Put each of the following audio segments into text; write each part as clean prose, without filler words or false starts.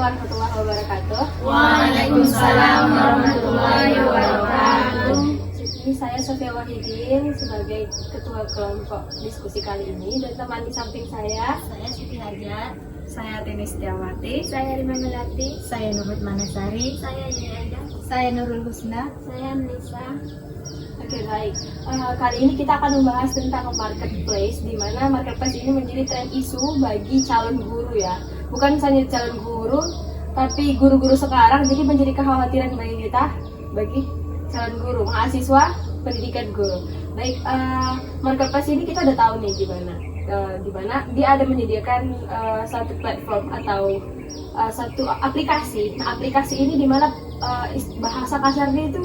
warahmatullahi wabarakatuh. Waalaikumsalam warahmatullahi wabarakatuh. Ini saya Sofia Wahidin sebagai ketua kelompok diskusi kali ini, dan teman di samping saya Siti Hajar. Saya Tini Setiawati. saya Rima Melati, Saya Nurut Manasari. Saya Yaya. Saya Nurul Husna. Saya Nisa. Oke, baik. Kali ini kita akan membahas tentang marketplace, di mana marketplace ini menjadi tren isu bagi calon guru ya. Bukan hanya calon guru, tapi guru-guru sekarang jadi menjadi kekhawatiran bagi kita, bagi calon guru, mahasiswa, pendidikan guru. Baik, marketplace ini kita udah tahu nih gimana. Di mana dia ada menyediakan satu platform atau satu aplikasi. Nah, aplikasi ini di mana bahasa kasarnya itu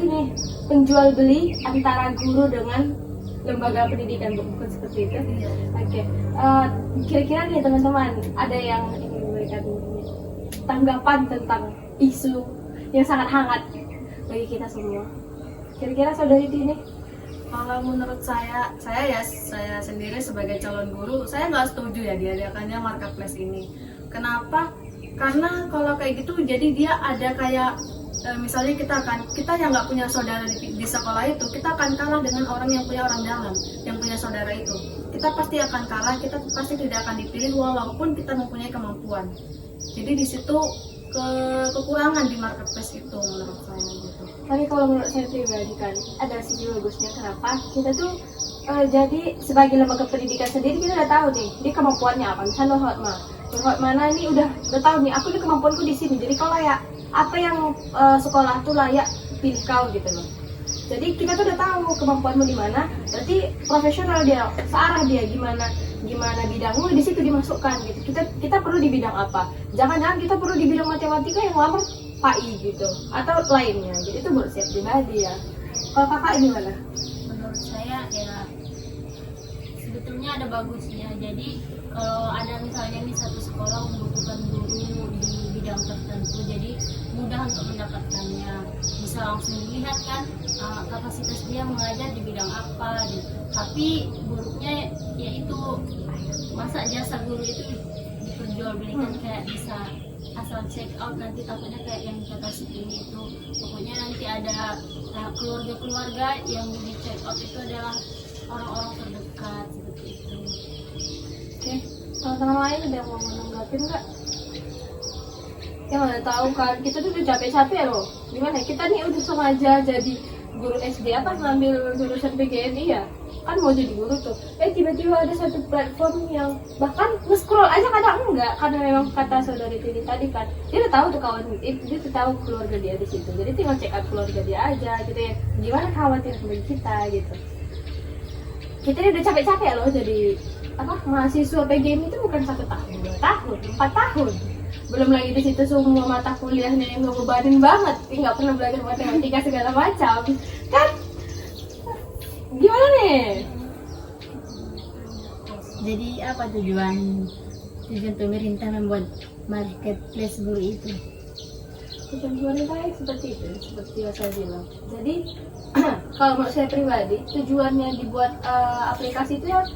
ini penjual beli antara guru dengan lembaga pendidikan, bukan seperti itu. Oke. Kira-kira nih teman-teman, ada yang ingin memberikan tanggapan tentang isu yang sangat hangat bagi kita semua? Kira-kira saudari Tini? Kalau menurut saya sendiri sebagai calon guru, saya nggak setuju ya diadakannya marketplace ini. Kenapa? Karena kalau kayak gitu, jadi dia ada kayak misalnya kita yang nggak punya saudara di sekolah itu, kita akan kalah dengan orang yang punya orang dalam, yang punya saudara itu. Kita pasti akan kalah, kita pasti tidak akan dipilih walaupun kita mempunyai kemampuan. Jadi di situ kekurangan di marketplace itu menurut saya gitu. Tapi kalau menurut saya pribadi kan ada sisi bagusnya. Kenapa? Kita tuh jadi sebagai lembaga pendidikan sendiri kita udah tahu nih dia kemampuannya apa. Misalnya Nurhot mana ini udah tahu nih, aku nih kemampuanku di sini. Jadi kalau ya apa yang sekolah tuh layak pilih kau gitu loh. Jadi kita tuh udah tahu kemampuanmu di mana, berarti profesional dia, searah dia gimana bidangmu di situ dimasukkan gitu. Kita perlu di bidang apa? Jangan kita perlu di bidang matematika yang lamar PAI gitu atau lainnya. Jadi itu menurut saya pribadi ya. Kalau kakak gimana? Menurut saya ya sebetulnya ada bagusnya. Jadi kalau ada misalnya nih satu sekolah membutuhkan guru di bidang tertentu, jadi mudah untuk mendapatkannya. Bisa langsung dilihat kan kapasitas dia mengajar di bidang apa. Tapi buruknya yaitu masa jasa guru itu diperjualbelikan kayak bisa asal check out, nanti takutnya kayak yang kata Siti itu, pokoknya nanti ada keluarga-keluarga yang di check out itu adalah orang-orang terdekat seperti itu. Oke, teman-teman lain ada yang mau menanggapin nggak? Ya mana tahu kan, kita tuh udah capek-capek loh. Gimana? Kita nih udah sengaja jadi guru SD apa ngambil jurusan PGMI ya? Kan mau jadi guru tuh. Tiba-tiba ada satu platform yang bahkan nge-scroll aja kadang enggak, karena memang kata saudari Tini tadi kan, dia udah tahu tuh kawan itu, dia udah tahu keluarga dia di situ. Jadi tinggal check out keluarga dia aja gitu ya. Gimana khawatir bagi kita gitu. Kita ini udah capek-capek loh jadi mahasiswa PGMI itu bukan 1 tahun, 2 tahun, 4 tahun. Belum lagi di situ semua mata kuliahnya yang ngebebanin banget, nggak pernah belajar matematika segala macam, kan? Gimana nih? Jadi apa tujuan pemerintah membuat marketplace guru itu? Tujuan baik seperti itu, seperti yang saya bilang. Jadi kalau menurut saya pribadi, tujuannya dibuat aplikasi itu ya.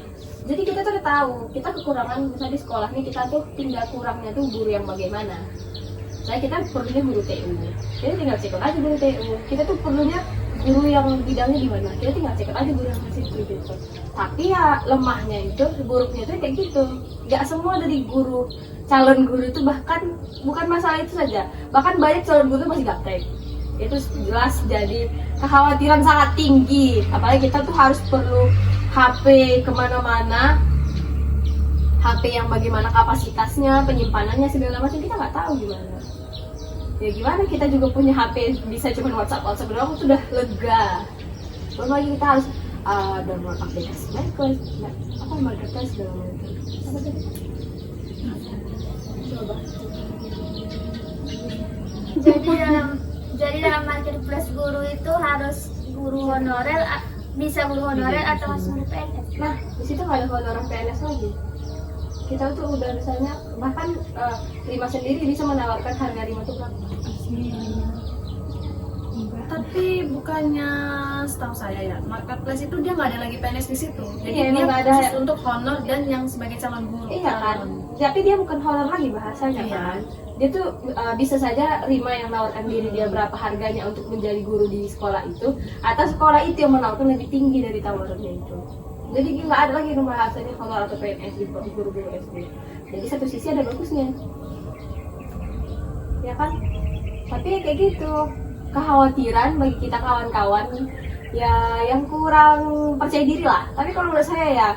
Jadi kita tuh udah tahu, kita kekurangan misalnya di sekolah nih, kita tuh tinggal kurangnya tuh guru yang bagaimana. Kita perlunya guru TU, kita tinggal cek aja guru TU. Kita tuh perlunya guru yang bidangnya di mana, kita tinggal cek aja guru yang masih itu gitu. Tapi ya lemahnya itu, buruknya itu kayak gitu. Gak semua dari guru, calon guru itu, bahkan bukan masalah itu saja, bahkan banyak calon guru masih gaptek. Itu jelas jadi kekhawatiran sangat tinggi. Apalagi kita tuh harus perlu HP kemana-mana, HP yang bagaimana kapasitasnya, penyimpanannya segala macam kita nggak tahu gimana. Ya gimana, kita juga punya HP bisa cuma WhatsApp doang sudah lega. Belum lagi kita harus download aplikasi marketplace segala macam. Apa tadi? Coba. Jadi dalam marketplace guru itu harus guru honorer, bisa guru honorer atau masuk di PNS. Nah, di situ nggak ada honorer PNS lagi. Kita tuh udah misalnya bahkan Rima sendiri bisa menawarkan harga Rima tuh berapa? tapi bukannya setahu saya ya, marketplace itu dia nggak ada lagi PNS di situ. Jadi Iya, dia emang nggak ada. khusus untuk honor dan yang sebagai calon guru. Iya kan, tapi dia bukan honor lagi bahasanya Iya. kan. Dia tuh bisa saja Rima yang menawarkan diri dia berapa harganya untuk menjadi guru di sekolah itu, atau sekolah itu yang menawarkan lebih tinggi dari tawarannya itu. Jadi nggak ada lagi bahasanya honor atau PNS di guru-guru SD. Jadi satu sisi ada bagusnya, ya kan? Tapi ya kayak gitu, kekhawatiran bagi kita kawan-kawan ya yang kurang percaya diri lah. Tapi kalau menurut saya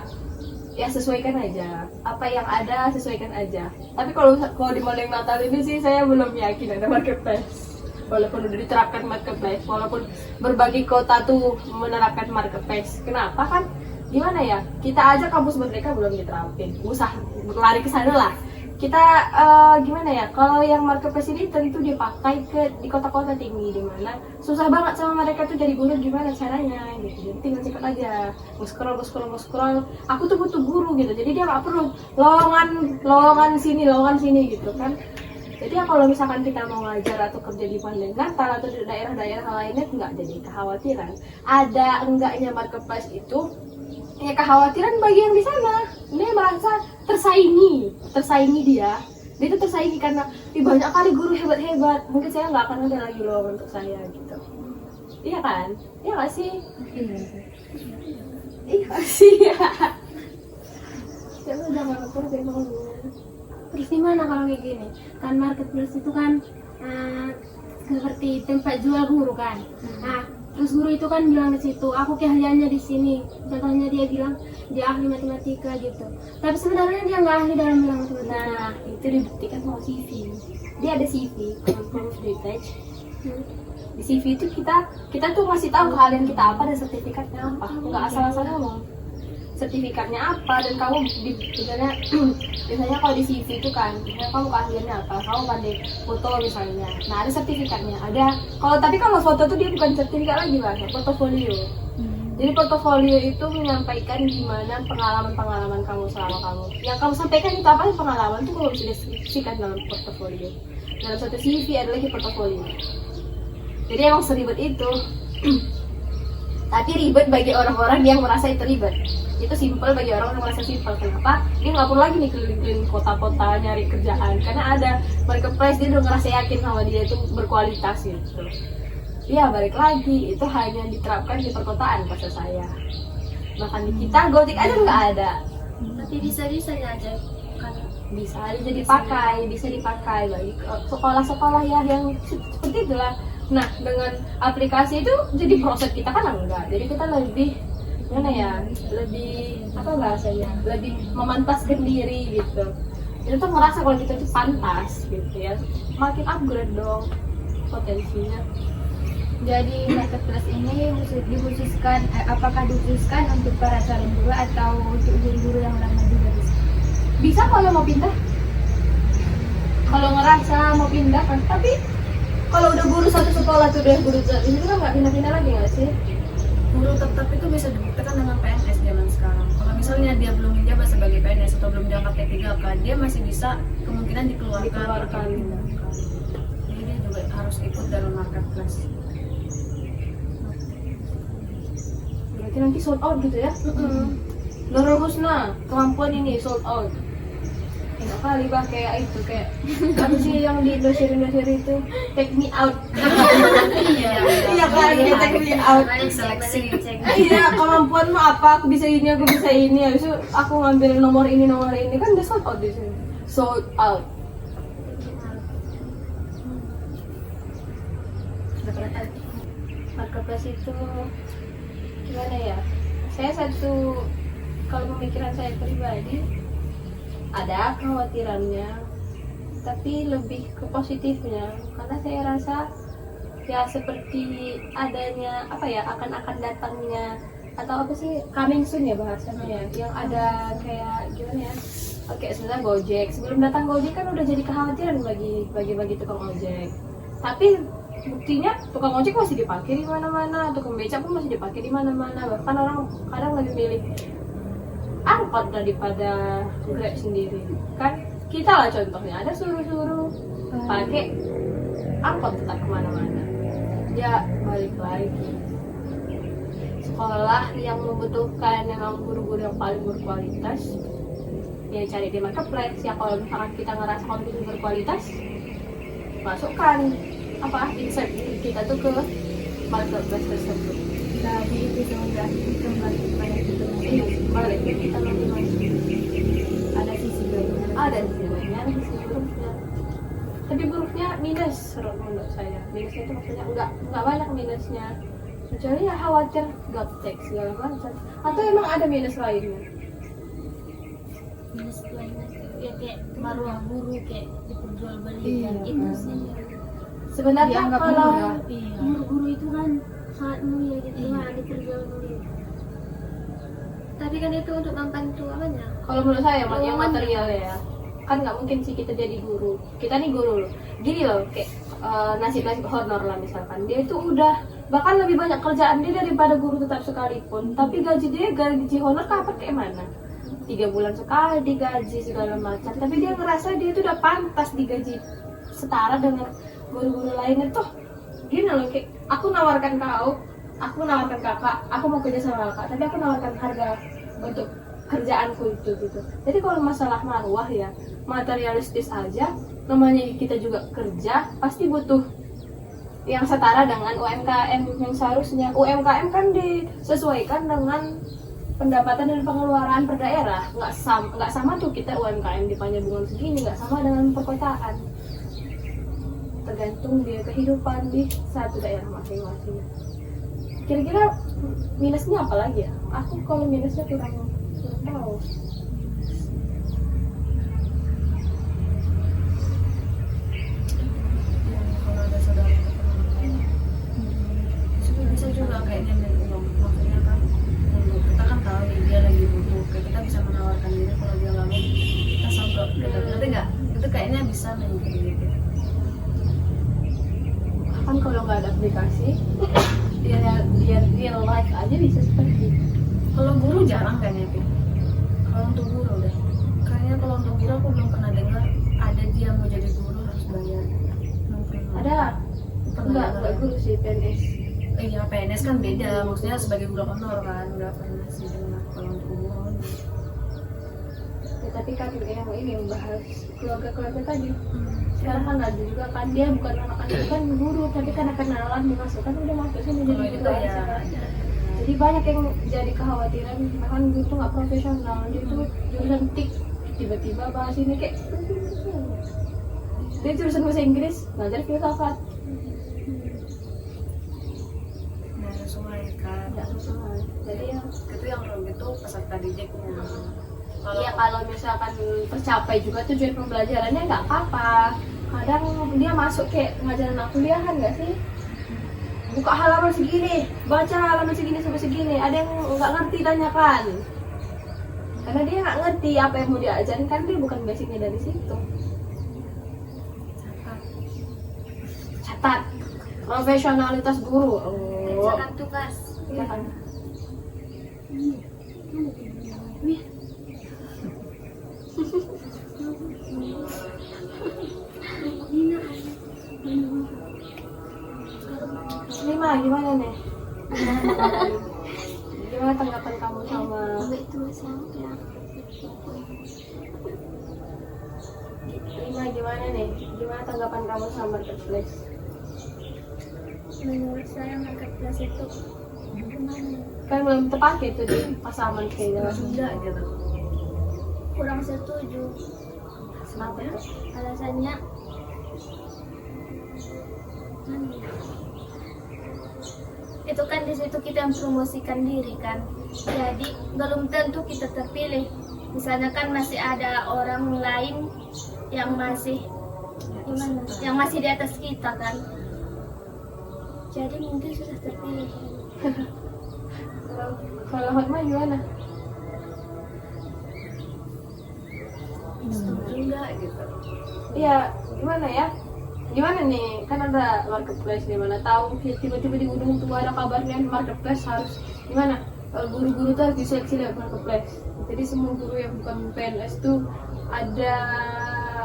ya sesuaikan aja, apa yang ada sesuaikan aja. Tapi kalau di Maleng Natal ini sih saya belum yakin ada marketplace, walaupun udah diterapkan marketplace, walaupun berbagai kota tuh menerapkan marketplace. Kenapa kan, gimana ya, kita aja kampus merdeka belum diterapin, usah lari ke sana lah. Kita gimana ya, kalau yang marketplace ini tentu dipakai di kota-kota tinggi, di mana susah banget sama mereka tuh jadi guru, gimana caranya gitu. Jadi tinggal cepat aja, scroll. Aku tuh butuh guru gitu, jadi dia nggak perlu lowongan sini gitu kan. Jadi ya kalau misalkan kita mau ngajar atau kerja di Maleng Natal atau di daerah-daerah lainnya, nggak jadi kekhawatiran. Ada enggaknya marketplace itu ya kekhawatiran bagi yang di sana. Dia merasa tersaingi dia tuh tersaingi karena banyak kali guru hebat-hebat, mungkin saya nggak akan ada lagi lowongan untuk saya gitu. Iya kan? Iya nggak sih? Iya sih ya. Jangan ngatur saya mau. Terus gimana kalau kayak gini? Kan marketplace itu kan seperti tempat jual guru kan. Nah, terus guru itu kan bilang di situ, aku keahliannya di sini. Contohnya dia bilang dia ahli matematika gitu. Tapi sebenarnya dia nggak ahli dalam bidang matematika. Nah, itu dibuktikan sama CV. Dia ada CV, proof detach. Di CV itu kita tuh masih tahu keahlian kita apa dan sertifikatnya apa. Nggak asal-asal ngomong. Sertifikatnya apa dan kamu biasanya kalau di CV itu kan, misalnya kamu keahliannya apa, kamu pandai foto misalnya. Nah, ada sertifikatnya. Tapi kalau foto tuh dia bukan sertifikat lagi lah, portofolio. Jadi portofolio itu menyampaikan gimana pengalaman kamu selama kamu. Yang kamu sampaikan itu apa sih pengalaman tuh kalau bisa deskripsikan dalam portofolio. Dalam satu CV ada lagi portofolio. Jadi emang seribet itu. Tapi ribet bagi orang-orang yang merasa itu ribet. Itu simpel bagi orang yang merasa simpel. Kenapa? Dia nggak perlu lagi nih keliling-keliling kota-kota nyari kerjaan. Karena ada marketplace, dia udah ngerasa yakin sama dia itu berkualitas gitu. Ya balik lagi, itu hanya diterapkan di perkotaan kata saya. Bahkan di kita gotik aja nggak ada. Tapi bisa-bisa aja kan. Bisa dipakai bagi sekolah-sekolah ya yang seperti itulah. Nah, dengan aplikasi itu jadi proses kita kan enggak. Jadi kita lebih lebih apa bahasanya? Lebih memantaskan diri gitu. Itu tuh merasa kalau kita itu pantas gitu ya. Makin upgrade dong potensinya. Jadi marketplace ini apakah dikhususkan untuk para calon guru atau untuk guru-guru yang lama juga bisa? Bisa kalau mau pindah. Kalau ngerasa mau pindah kan, tapi kalau udah guru satu sekolah tuh udah guru satu ini kan nggak pindah-pindah lagi nggak sih? Guru tetap itu bisa dibuktikan dengan PNS zaman sekarang. Kalau misalnya dia belum menjabat sebagai PNS atau belum diangkat P3K, dia masih bisa kemungkinan dikeluarkan. Jadi dia juga harus ikut dalam marketplace. Berarti nanti sold out gitu ya? Nurul Husna, kemampuan ini sold out. Enak kali bah kayak itu, kayak apa sih yang di Indosiar itu, take me out. Iya kan, take me out. Seleksi. Iya, kemampuanmu apa? Aku bisa ini. Habis itu aku ngambil nomor ini kan udah sold out di sini. Sold out. Marketplace itu gimana ya? Kalau pemikiran saya pribadi ada kekhawatirannya, tapi lebih ke positifnya karena saya rasa ya seperti adanya akan datangnya atau apa sih coming soon ya bahasanya ya, yang ada kayak gimana ya, oke sebenarnya Gojek sebelum datang Gojek kan udah jadi kekhawatiran bagi tukang ojek, tapi buktinya tukang ojek masih dipakai di mana-mana, tukang beca pun masih dipakai di mana-mana, bahkan orang kadang lebih milih angkot daripada Grab sendiri kan. Kita lah contohnya ada suruh pakai angkot tetap kemana-mana. Ya balik lagi, sekolah yang membutuhkan memang guru-guru yang paling berkualitas ya cari di marketplace. Ya kalau misalkan kita ngerasa kalau itu berkualitas, masukkan insert diri kita tuh ke marketplace tersebut. Jadi itu sudah kembali kepada kita Iya, balik kita masing-masing. ada sisi baiknya. Ada sisi baiknya, ada sisi buruknya. Tapi buruknya minus menurut saya. Minusnya itu maksudnya nggak banyak minusnya. Kecuali ya khawatir gaptek segala macam. Atau emang ada minus lainnya? minus lainnya ya kayak maruah guru kayak diperjualbelikan Iya. itu sih. Sebenarnya Dianggap kalau murah. Iya. Guru itu kan sangat mulia gitu kan, diperjualbelikan. Tapi kan itu untuk membantu apanya? kalau menurut saya yang material ya, kan nggak mungkin sih kita jadi guru. Kita nih guru loh. Gini loh, kayak nasib honor lah misalkan. Dia itu udah bahkan lebih banyak kerjaan dia daripada guru tetap sekalipun. Tapi gaji honor kapan kayak mana? 3 bulan sekali digaji segala macam. Tapi dia ngerasa dia itu udah pantas digaji setara dengan guru-guru lainnya tuh. Gini loh, kayak aku nawarkan kakak, aku mau kerja sama kakak, tapi aku nawarkan harga untuk kerjaanku itu gitu. Jadi kalau masalah marwah ya materialistis aja, namanya kita juga kerja pasti butuh yang setara dengan UMKM yang seharusnya. UMKM kan disesuaikan dengan pendapatan dan pengeluaran per daerah. Nggak sama tuh kita UMKM di Panjabungan segini, nggak sama dengan perkotaan. Tergantung dia kehidupan di satu daerah masing-masing. Kira-kira minusnya apa lagi ya? Aku kalau minusnya kurang tahu. Kalau ada saudara bisa juga kayaknya maksudnya kan untuk kita kan tahu nih dia lagi butuh, kayak kita bisa menawarkan diri. Kalau dia nggak mau, kita sanggup gitu. Ngerti nggak? Itu kayaknya bisa nih gitu. Kan kalau nggak ada aplikasi, dia real life aja bisa seperti itu. Kalau guru jarang kan ya, Pi? Kalau untuk guru deh. Kayaknya kalau untuk guru aku belum pernah dengar ada dia mau jadi guru harus bayar. Belum pernah. Ada Pernah enggak guru sih PNS. Iya, PNS kan beda, maksudnya sebagai guru honor kan, nggak pernah sih dengar kalau untuk guru honor. Ya, tapi kan yang ini membahas keluarga tadi. Sekarang kan ada juga kan dia bukan anak-anak kan guru, tapi karena kenalan dimasukkan udah masuk sini jadi Kalau guru itu ya, aja. Jadi banyak yang jadi kekhawatiran kan guru tuh nggak profesional, dia tuh jurusan TIK tiba-tiba bahas ini kayak dia jurusan bahasa Inggris ngajar filsafat. nggak sesuai kan. Nggak sesuai. Jadi ya Itu yang kalau gitu peserta didiknya. iya, kalau misalkan tercapai juga tujuan pembelajarannya nggak apa-apa. Kadang dia masuk kayak pengajaran anak kuliahan nggak sih? Buka halaman segini, baca halaman segini sampai segini. Ada yang nggak ngerti tanyakan. Karena dia nggak ngerti apa yang mau diajarin, kan dia bukan basicnya dari situ. Catat profesionalitas guru. Oh, Jangan tugas. iya kan. Lima, gimana nih? Gimana tanggapan kamu sama Itu saya Lima, gimana nih? Gimana tanggapan kamu sama marketplace? menurut saya marketplace itu Kan belum terpakai tuh di pasaman kayaknya. Enggak gitu. kurang setuju. Kenapa tuh? Alasannya itu kan di situ kita mempromosikan diri kan, jadi belum tentu kita terpilih. Misalnya kan masih ada orang lain yang masih gimana, yang masih di atas kita kan, jadi mungkin sudah terpilih. Kalau Hotma gimana? Setuju enggak gitu. Iya, gimana ya? Gimana nih? Kan ada marketplace di mana tahu tiba-tiba di ujung tuh ada kabarnya marketplace harus gimana? Guru-guru tuh harus diseleksi lewat marketplace. Jadi semua guru yang bukan PNS tuh ada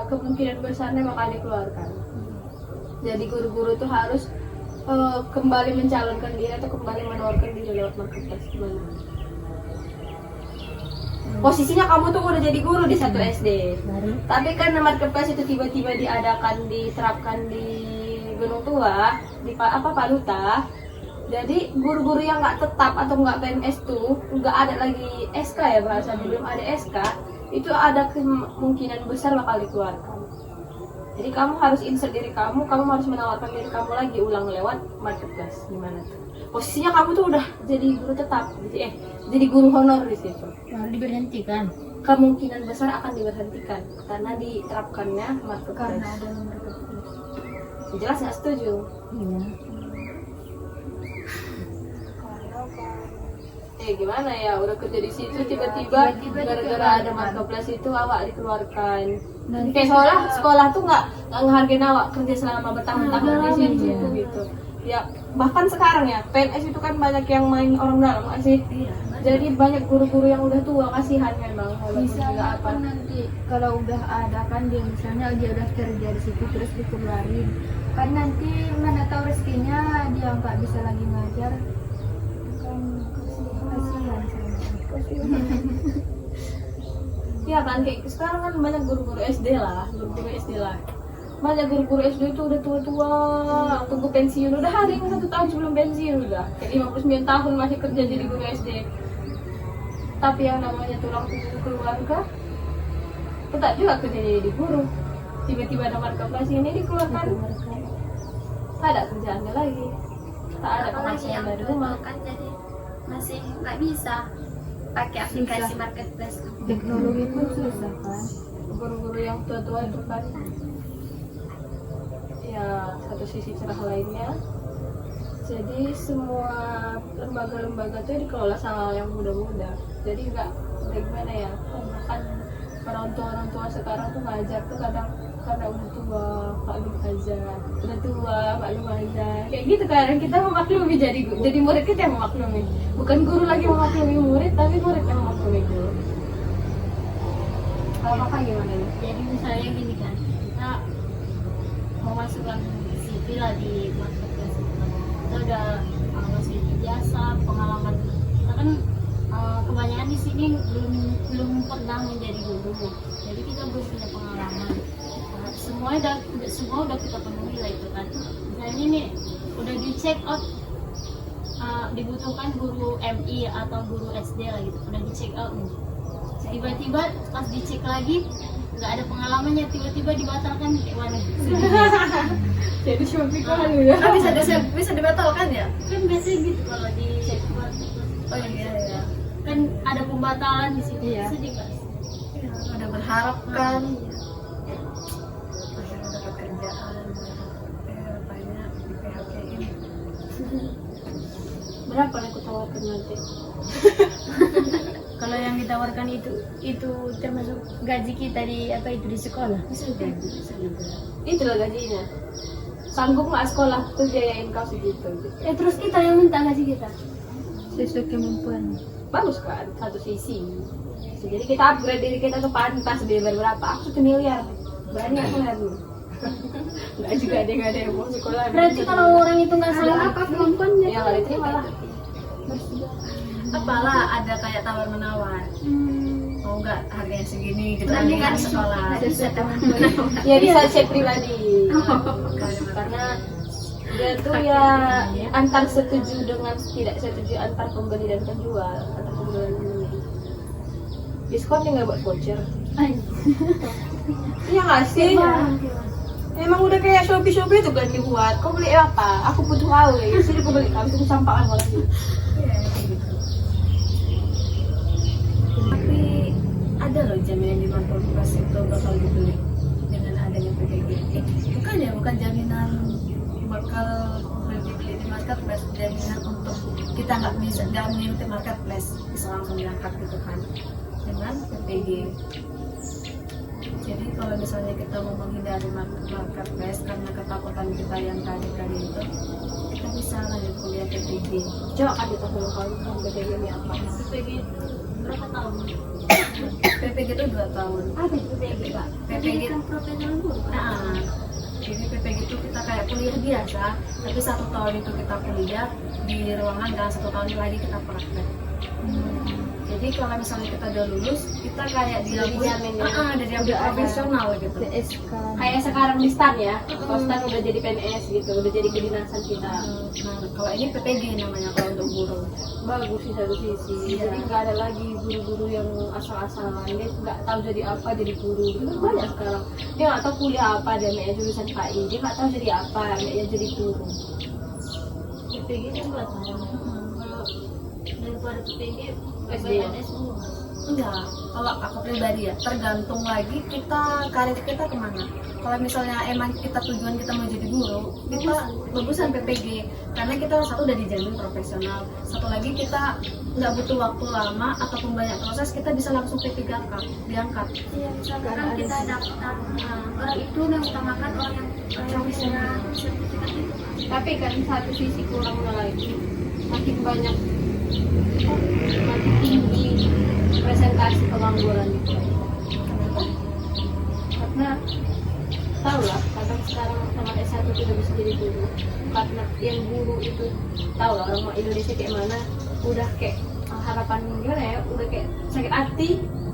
kemungkinan besarnya bakal dikeluarkan. Jadi guru-guru tuh harus kembali mencalonkan diri atau kembali menawarkan diri lewat marketplace gimana? Posisinya kamu tuh udah jadi guru di satu SD, tapi kan marketplace itu tiba-tiba diterapkan di Gunung Tua, di Paluta. Jadi guru-guru yang nggak tetap atau nggak PNS tuh nggak ada lagi SK ya bahasanya, belum ada SK, itu ada kemungkinan besar bakal dikeluarkan. Jadi kamu harus insert diri kamu harus menawarkan diri kamu lagi ulang lewat marketplace. Gimana tuh? Posisinya kamu tuh udah jadi guru tetap, jadi guru honor di situ. Lalu diberhentikan. Kemungkinan besar akan diberhentikan karena diterapkannya Karena marketplace. ada marketplace. Jelas nggak setuju? Iya. Gimana ya, udah kerja di situ tiba-tiba gara-gara ada marketplace itu awak dikeluarkan. Dan Kayak sekolah tuh nggak ngehargain awak kerja selama bertahun-tahun di situ gitu. Ya bahkan sekarang ya PNS itu kan banyak yang main orang dalam nggak sih? Jadi banyak guru-guru yang udah tua, kasihan memang. Walaupun juga misalnya apa? kan nanti kalau udah ada kan dia misalnya dia udah kerja di situ terus dikeluarin kan nanti mana tahu rezekinya dia nggak bisa lagi ngajar kan kasihan sama. Iya kan, kayak sekarang kan banyak guru-guru SD lah. Banyak guru-guru SD itu udah tua-tua, tunggu pensiun, udah hari ini 1 tahun sebelum pensiun udah. Kayak 59 tahun masih kerja jadi guru SD. Tapi yang namanya tulang punggung keluarga, tetap juga kerja jadi guru. Tiba-tiba ada marketplace ini dikeluarkan, tak ada kerjaannya lagi. Tak ada apalagi penghasilan yang dari rumah. kan jadi masih nggak bisa pakai aplikasi marketplace. Teknologi pun susah kan. Guru-guru yang tua-tua itu kan ya satu sisi cerah lainnya, jadi semua lembaga-lembaga itu dikelola sama yang muda-muda, jadi nggak gimana ya, kan orang tua sekarang tuh ngajar tuh kadang karena udah tua maklum aja, udah tua maklum aja, kayak gitu kan. Kita memaklumi, jadi murid kita yang memaklumi, bukan guru lagi memaklumi murid, tapi murid yang memaklumi guru. Kalau kakak gimana nih? Jadi misalnya gini kan, kita mau masukkan CV lah di marketplace itu kan. Kita udah ngasih ijazah, pengalaman. Kita kan kebanyakan di sini belum pernah menjadi guru. Jadi kita belum punya pengalaman. Nah, semua udah kita penuhi lah itu kan. Misalnya nih udah di check out dibutuhkan guru MI atau guru SD lah gitu. Udah di check out nih. Tiba-tiba pas dicek lagi nggak ada pengalamannya, tiba-tiba dibatalkan kayak mana? Jadi cuma pikiran udah. Kan bisa dibatalkan ya? Kan biasanya gitu kalau di Oh iya. kan ada pembatalan di situ. Iya. Sedih kan? Ya, udah berharap kan. Udah dapat kerjaan. Rupanya di PHK-in. Berapa yang aku tawarkan nanti? Kalau yang ditawarkan itu termasuk gaji kita di di sekolah. Itulah gajinya. Sanggup nggak sekolah tuh biayain kau segitu? Terus kita yang minta gaji kita sesuai kemampuan. Bagus kan, satu sisi. Jadi kita upgrade diri kita tuh pantas biar berapa? Aku 1 miliar. Banyak kan? Nggak juga nggak ada yang mau sekolah. Berarti kalau orang itu nggak salah apa kemampuannya? Ya nggak diterima lah. Apalah ada kayak tawar-menawar. Mau nggak harganya segini gitu kan kan sekolah. Ya bisa cek pribadi. Karena dia tuh ya antar setuju dengan tidak setuju, antar pembeli dan penjual, antar penjual dan pembeli. Diskonnya nggak buat voucher. Iya nggak sih? Emang udah kayak Shopee itu kan dibuat. Kau beli apa? Aku butuh awe. Sini aku beli. Habis itu sampaikan lagi. Iya gitu. Tapi ada loh jaminan di marketplace itu bakal dibeli dengan adanya PPG. Bukan jaminan bakal dibeli di marketplace, jaminan untuk kita nggak mengikuti marketplace bisa langsung diangkat gitu kan dengan PPG. Jadi kalau misalnya kita mau menghindari marketplace karena ketakutan kita yang tadi itu, kita bisa lanjut kuliah PPG. Coba kasih tahu kalau PPG ini apa? PPG berapa tahun? PPG itu 2 tahun. Apa itu PPG, Kak? PPG Kan profesional guru kan? Nah, Jadi PPG itu kita kayak kuliah biasa, tapi 1 tahun itu kita kuliah di ruangan dan 1 tahun lagi kita praktek. Jadi kalau misalnya kita udah lulus, kita kayak dijamin ya? udah diambil profesional gitu. PSK. Kayak sekarang di STAN ya, kalau STAN udah jadi PNS gitu, udah jadi kedinasan kita. Nah, kalau ini PPG namanya kalau untuk guru. Bagus sih satu sisi, Iya. jadi nggak ada lagi guru-guru yang asal-asalan, dia nggak tahu jadi apa jadi guru. Itu banyak sekarang, dia nggak tahu kuliah apa, dia ambil jurusan KI, dia nggak tahu jadi apa, ambil jadi guru. PPG itu 2 tahun. Kalau daripada PPG SD. PNS dulu. Enggak, kalau aku pribadi ya tergantung lagi karir kita kemana. Kalau misalnya emang kita tujuan kita mau jadi guru, kita bagusan PPG karena kita satu udah dijamin profesional, satu lagi kita nggak butuh waktu lama ataupun banyak proses, kita bisa langsung P3K diangkat. Iya, misalkan kan kita daftar orang itu yang utamakan orang yang bisa sertifikat itu. Tapi kan satu sisi kurangnya lagi, makin banyak, makin tinggi presentasi pengangguran itu. Karena tahu lah, kadang sekarang sama S1 itu udah bisa jadi guru. Karena yang guru itu tahu lah orang Indonesia kayak mana, udah kayak harapan gimana ya, udah kayak sakit hati,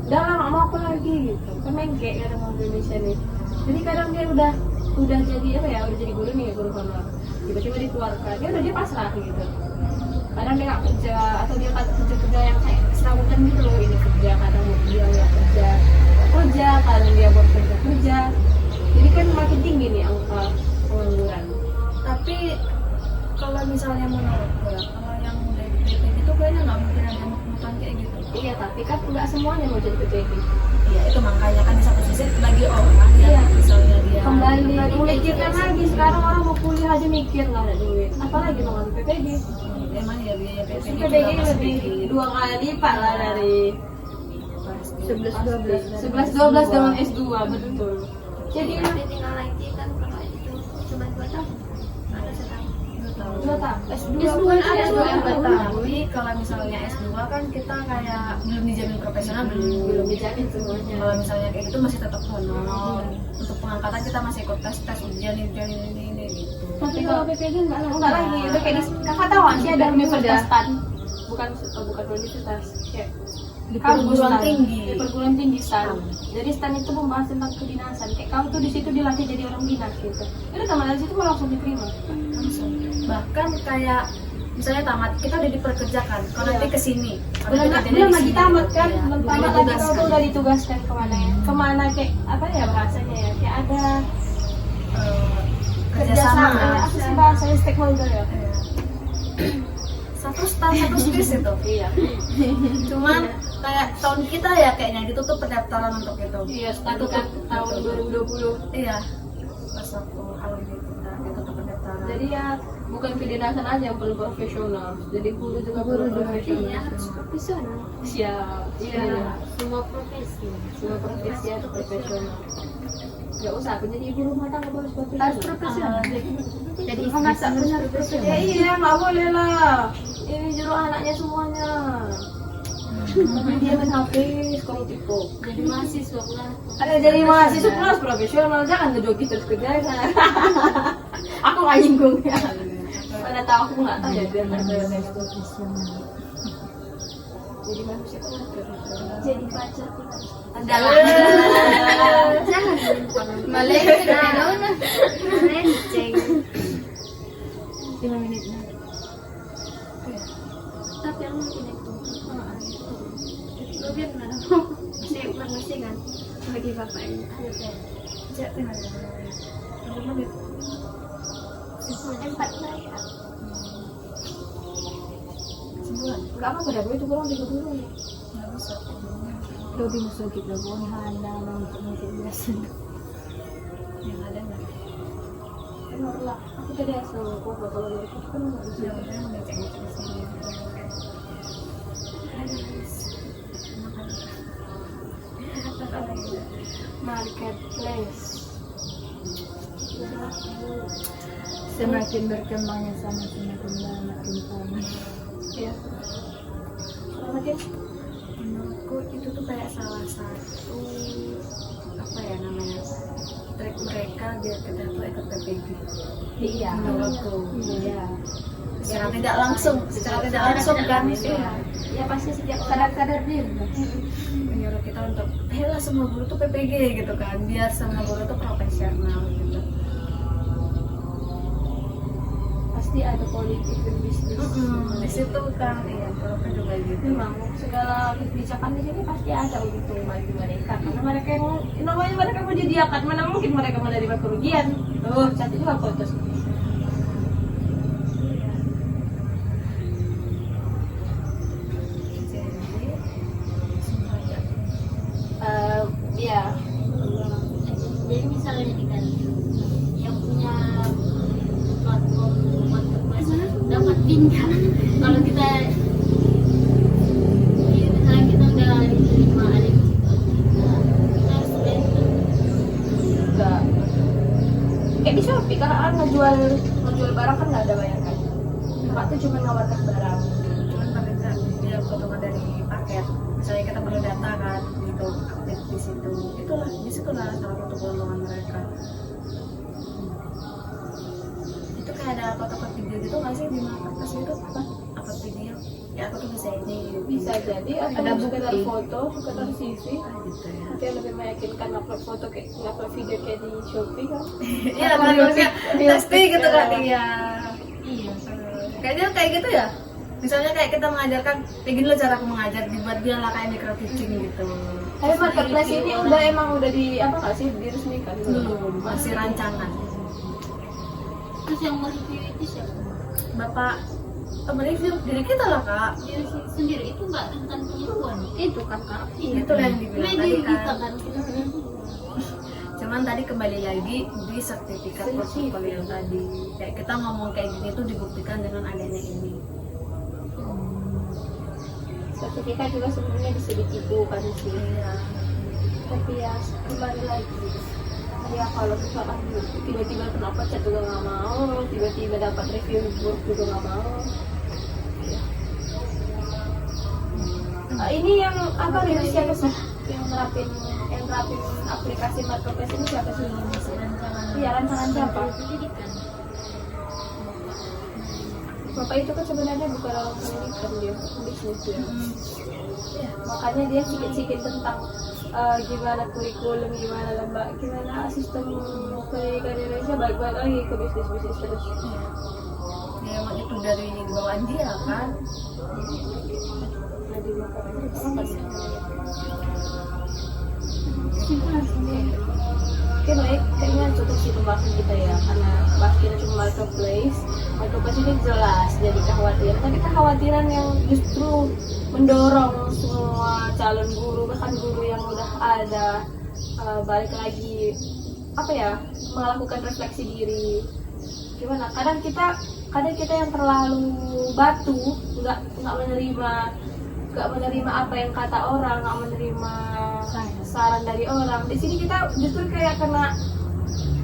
udah lah nggak mau apa lagi gitu. Kan mengkek kadang orang Indonesia nih. Jadi kadang dia udah jadi apa ya, udah jadi guru nih, guru honor. Tiba-tiba dikeluarkan, dia pasrah gitu. Kadang dia nggak kerja atau dia kerja yang kayak serabutan gitu loh, ini kerja, kadang dia nggak kerja, kadang dia buat kerja. Jadi kan makin tinggi nih angka pengangguran. Tapi kalau misalnya menurutku ya, kalau yang udah di PPG itu kayaknya nggak mungkin ada mutan kayak gitu. Iya, tapi kan nggak semuanya mau jadi PPG. Iya, itu makanya kan di satu sisi bagi orang Iya. yang misalnya dia Kembali memikirkan lagi, sekarang orang mau kuliah aja mikir nggak ada duit, apalagi mau ngambil PPG. emang ya biaya PPG PPG juga masih lebih dikit. 2 kali lipat lah dari 11-12. 11-12 dengan S2, betul. Jadi Nanti tinggal lagi kan kalau itu cuma 2 tahun. Ada setahun. 2 tahun, S2 S2 kan ada ada 2 yang tahun. Tapi kalau misalnya S2 kan kita kayak belum dijamin profesional belum dijamin semuanya. Kalau misalnya kayak gitu masih tetap honor. Untuk pengangkatan kita masih ikut tes ujian ini gitu. Tapi kalau PPG enggak lagi, udah kayak kakak tahu nggak sih ada universitas STAN, bukan universitas, kayak Di kampus perguruan STAN. tinggi. Di perguruan tinggi STAN. Jadi STAN itu membahas tentang kedinasan, kayak kamu tuh di situ dilatih jadi orang dinas gitu. Itu tamat dari situ mau langsung diterima. Langsung. Bahkan kayak misalnya tamat, kita udah diperkerjakan. Kalau nanti kesini, Belum lagi tamat kan, belum tamat lagi kamu tuh udah ditugaskan kemana ya? Kemana kayak apa ya bahasanya ya? Kayak ada kerjasama. apa sih bahasanya, stakeholder ya? Satu skills itu. Iya. Cuman kayak tahun kita ya kayaknya ditutup pendaftaran untuk itu. Iya, STAN kan tahun 2020. Iya. Pas aku alumni kita ditutup pendaftaran. Jadi ya bukan kedinasan aja yang perlu profesional, jadi guru juga perlu profesional. Iya, harus profesional. Siap, iya. Semua profesi. Semua profesi harus profesional. Gak usah aku jadi ibu rumah tangga harus profesional. Harus profesional. Jadi memasak pun harus profesional. Ya iya, nggak boleh lah. Ini juru anaknya semuanya. Tapi dia main HP, scroll TikTok. Jadi mahasiswa lah. Ada jadi mahasiswa pun harus profesional, jangan ngejoki terus kerja. Aku nggak nyinggung ya. Mana tahu aku nggak tahu ya biar ada Profesional. jadi manusia kan harus profesional. Jadi pacar kita. Adalah. Jangan Malah melenceng. 5 menit na. Tapi aku mungkin itu. Lu biar mana? Masih kan bagi bapaknya. Empat lah ya. Nggak apa-apa dah, boleh tuh kurang 3 dulu. Lebih masuk kita pun handal untuk masuk biasa. Yang ada nggak? Emang lah, aku tadi asal foto kalau dari itu kan nggak bisa. Ya udah ngecek di sini. Marketplace. Semakin berkembangnya sama semakin banyak rintangan. Ya. Selamat ya. Menurutku itu tuh kayak salah satu apa ya namanya trik mereka biar kita tuh ikut PPG. Iya. Menurutku. Iya. Secara tidak langsung kan. Iya. Ya pasti sejak sadar-sadar diri. Menyuruh kita untuk ayolah semua guru tuh PPG gitu kan, biar semua guru tuh profesional gitu. Pasti ada politik dan bisnis. Di situ kan iya, kalau kan juga gitu. Memang segala kebijakan di sini pasti ada untung bagi mereka karena mereka yang namanya mereka menyediakan, mana mungkin mereka menerima kerugian. Tuh cantik juga foto. Jadi semuanya Ya Jadi misalnya di kan yang punya platform marketplace dapat pinjam kalau kita misalnya kita udah diterima ada di situ kita harus bayar enggak kayak di Shopee karena ngejual barang kan nggak ada bayarkan. Kakak tuh cuma nawarkan barang. cuman mereka dia potongan dari paket. Misalnya kita perlu data kan untuk update di situ. Di situlah salah satu keuntungan mereka. Itu kayak ada upload video gitu nggak sih di marketplace itu? Apa? Upload video? Ya aku tuh bisa ini. Bisa jadi ada sekedar foto, sekedar CV. Gitu ya. Tapi yang lebih meyakinkan upload foto kayak upload video kayak di Shopee kan. Iya kan harusnya pasti gitu kan iya. iya Kayaknya kayak gitu ya. Misalnya kayak kita mengajarkan kayak gini loh cara aku mengajar, dibuat dia lah kayak micro teaching gitu. Tapi marketplace ini udah di apa nggak sih diresmikan? Belum, masih rancangan. terus yang mereview itu siapa? Bapak mereview diri kita lah kak. Diri sendiri itu nggak tentang penipuan Itu kan kak. Itu yang dibilang Cuma tadi diri kita kan. kan Cuman tadi kembali lagi di sertifikat portfolio tadi. Kayak kita ngomong kayak gini tuh dibuktikan dengan adanya ini. Sertifikat juga sebenarnya bisa ditipu kan sih. Tapi ya kembali lagi. Ya kalau misalkan tiba-tiba kenapa chat juga nggak mau, tiba-tiba dapat review buruk juga nggak mau. Ya. Ini yang apa nih siapa sih yang nerapin aplikasi marketplace ini siapa sih? Iya rancangan siapa? pendidikan Bapak itu kan sebenarnya bukan orang pendidikan, dia bisnis ya. Makanya dia sikit-sikit tentang gimana kurikulum, gimana sistem pendidikan di Indonesia balik-balik lagi ke bisnis terus. Ya emang itu dari bawaan dia kan. Jadi makanya apa sih? Oke baik, kayaknya cukup sih pembahasan kita ya, karena bahas kita cuma marketplace ini jelas jadi kekhawatiran, tapi kekhawatiran yang justru mendorong semua calon guru, bahkan guru yang udah ada balik lagi apa ya, melakukan refleksi diri. Gimana? Kadang kita yang terlalu batu, nggak menerima apa yang kata orang, nggak menerima saran dari orang. Di sini kita justru kayak kena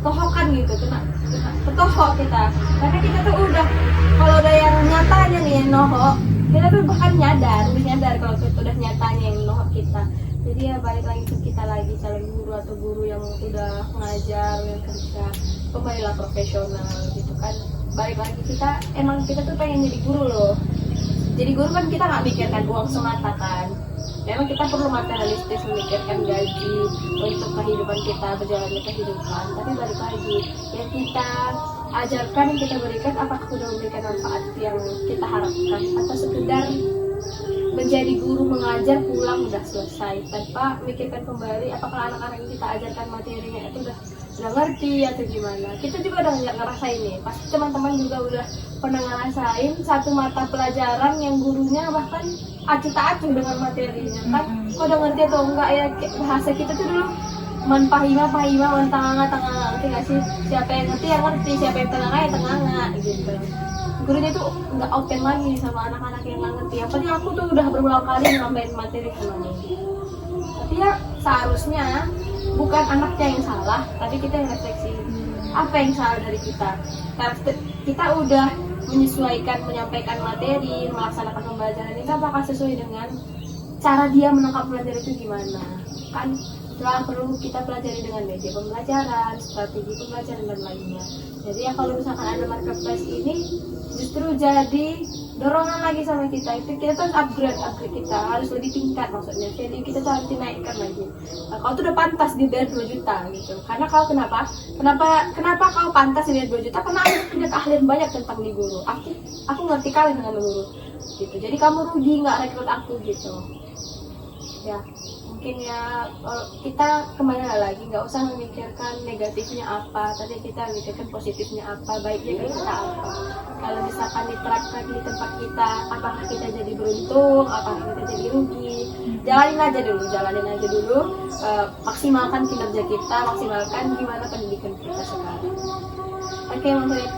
tohokan gitu, kena ketohok kita. Karena kita tuh udah, kalau udah yang nyatanya nih yang nohok, kita tuh bahkan nyadar kalau kita udah nyatanya yang nohok kita. Jadi ya balik lagi ke kita lagi, calon guru atau guru yang udah ngajar, yang kerja, kembalilah profesional gitu kan. Balik lagi kita tuh pengen jadi guru loh. Jadi guru kan kita nggak mikirkan uang semata kan. Memang kita perlu materialistis memikirkan gaji untuk kehidupan kita, berjalannya kehidupan. Tapi balik lagi, yang kita ajarkan, yang kita berikan, apakah sudah memberikan manfaat yang kita harapkan, atau sekedar menjadi guru mengajar pulang udah selesai tanpa memikirkan kembali apakah anak-anak yang kita ajarkan materinya itu udah ngerti atau gimana. Kita juga udah ngerasain nih, pasti teman-teman juga udah pernah ngerasain satu mata pelajaran yang gurunya bahkan acuh tak acuh dengan materinya kan. Kok udah ngerti atau enggak ya, bahasa kita tuh dulu manpahima tenganga ngerti gak sih, siapa yang ngerti ya ngerti, siapa yang tenganga ya tenganga gitu. Gurunya tuh nggak open lagi sama anak-anak yang nggak ngerti. Yang penting aku tuh udah berulang kali nambahin materi sama dia. Tapi ya seharusnya bukan anaknya yang salah, tapi kita yang refleksi apa yang salah dari kita. Karena kita udah menyesuaikan, menyampaikan materi, melaksanakan pembelajaran itu apakah sesuai dengan cara dia menangkap materi itu gimana? Kan Setelah perlu kita pelajari dengan media pembelajaran, strategi pembelajaran dan lainnya. Jadi ya kalau misalkan ada marketplace ini justru jadi dorongan lagi sama kita, itu kita tuh harus upgrade kita harus lebih tingkat maksudnya. Jadi kita tuh harus dinaikkan lagi. Nah, kau tuh udah pantas dibayar 2 juta gitu. Karena kau kenapa kau pantas dibayar 2 juta? Karena aku punya keahlian banyak tentang di guru. Aku ngerti kali dengan guru gitu. Jadi kamu rugi nggak rekrut aku gitu. Ya mungkin ya kita kembali lagi nggak usah memikirkan negatifnya apa, tapi kita memikirkan positifnya apa, baiknya kita apa. Kalau misalkan diterapkan di tempat kita, apakah kita jadi beruntung, apakah kita jadi rugi, jalanin aja dulu, maksimalkan kinerja kita, maksimalkan gimana pendidikan kita sekarang. Oke, mungkin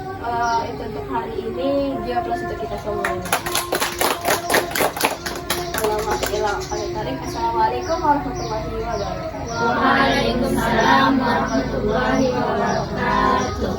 itu untuk hari ini, dia plus untuk kita semuanya. Assalamualaikum warahmatullahi wabarakatuh. Waalaikumsalam warahmatullahi wabarakatuh.